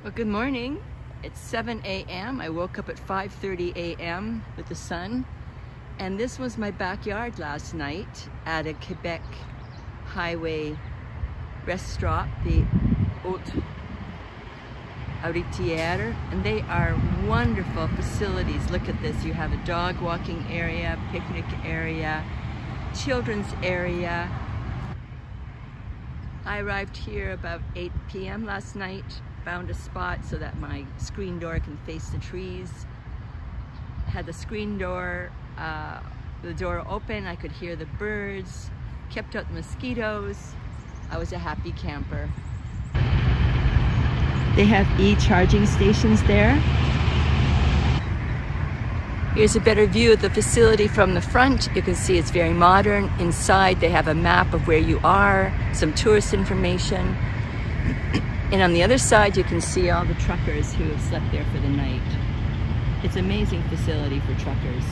Well, good morning. It's 7 a.m. I woke up at 5:30 a.m. with the sun, and this was my backyard last night at a Quebec highway restaurant, the Boldt Castle, and they are wonderful facilities. Look at this. You have a dog walking area, picnic area, children's area. I arrived here about 8 p.m. last night. Found a spot so that my screen door can face the trees. Had the screen door, the door open. I could hear the birds, kept out the mosquitoes. I was a happy camper. They have e-charging stations there. Here's a better view of the facility from the front. You can see it's very modern. Inside they have a map of where you are, some tourist information. And on the other side, you can see all the truckers who have slept there for the night. It's an amazing facility for truckers.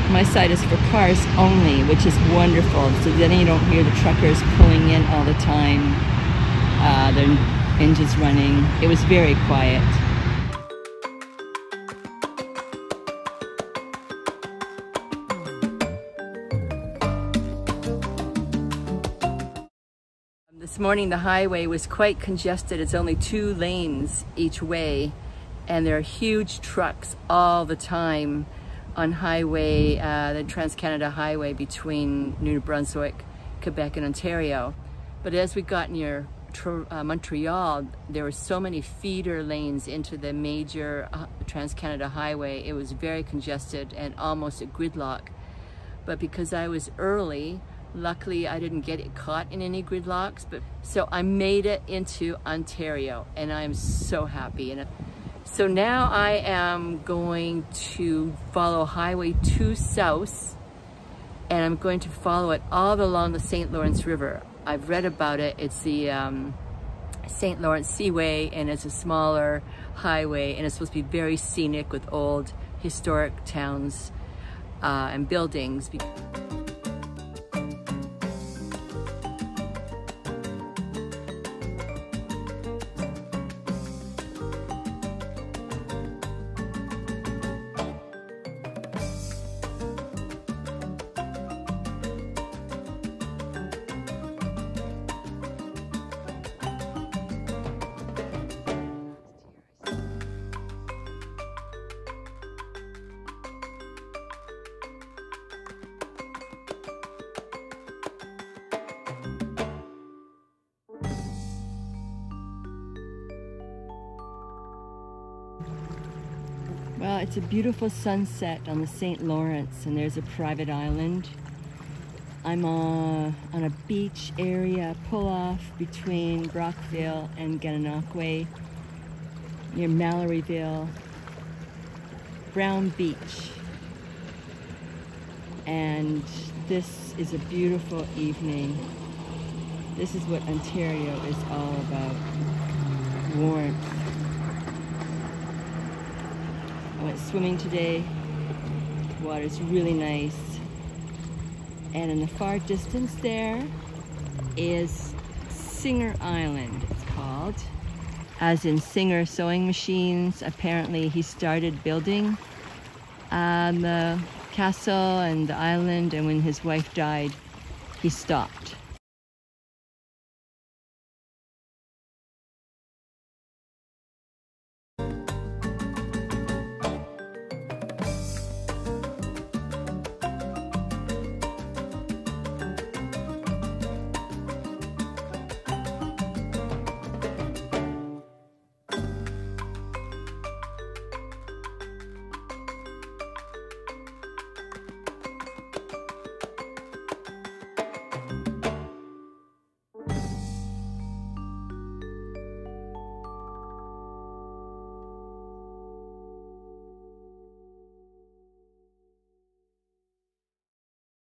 My side is for cars only, which is wonderful. So then you don't hear the truckers pulling in all the time, their engines running. It was very quiet. This morning the highway was quite congested. It's only 2 lanes each way, and there are huge trucks all the time on highway, the Trans-Canada Highway between New Brunswick, Quebec and Ontario. But as we got near Montreal, there were so many feeder lanes into the major Trans-Canada Highway. It was very congested and almost a gridlock. But because I was early, luckily, I didn't get caught in any gridlocks, so I made it into Ontario, and I'm so happy. And so now I am going to follow Highway 2 South, and I'm going to follow it all along the St. Lawrence River. I've read about it. It's the St. Lawrence Seaway, and it's a smaller highway, and it's supposed to be very scenic with old historic towns and buildings. Well, it's a beautiful sunset on the St. Lawrence, and there's a private island. I'm on a beach area pull-off between Brockville and Gananoque, near Malloryville, Brown Beach. And this is a beautiful evening. This is what Ontario is all about, warmth. I went swimming today. The water's really nice. And in the far distance there is Singer Island, it's called. As in Singer sewing machines. Apparently he started building the castle and the island, and when his wife died, he stopped.